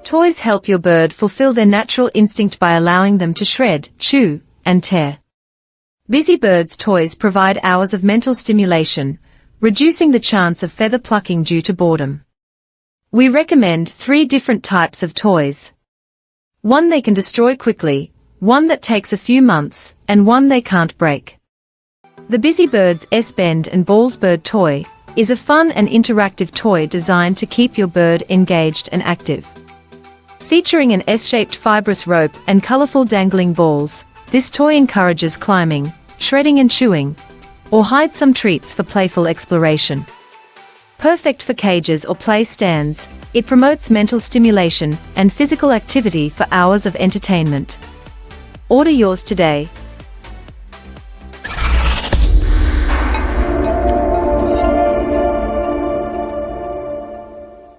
Toys help your bird fulfill their natural instinct by allowing them to shred, chew, and tear. Bizzy Birdz toys provide hours of mental stimulation, reducing the chance of feather plucking due to boredom. We recommend 3 different types of toys. One they can destroy quickly, one that takes a few months, and one they can't break. The Bizzy Birdz S-Bend and Balls Bird toy is a fun and interactive toy designed to keep your bird engaged and active. Featuring an S-shaped fibrous rope and colorful dangling balls, this toy encourages climbing, shredding and chewing, or hides some treats for playful exploration. Perfect for cages or play stands, it promotes mental stimulation and physical activity for hours of entertainment. Order yours today.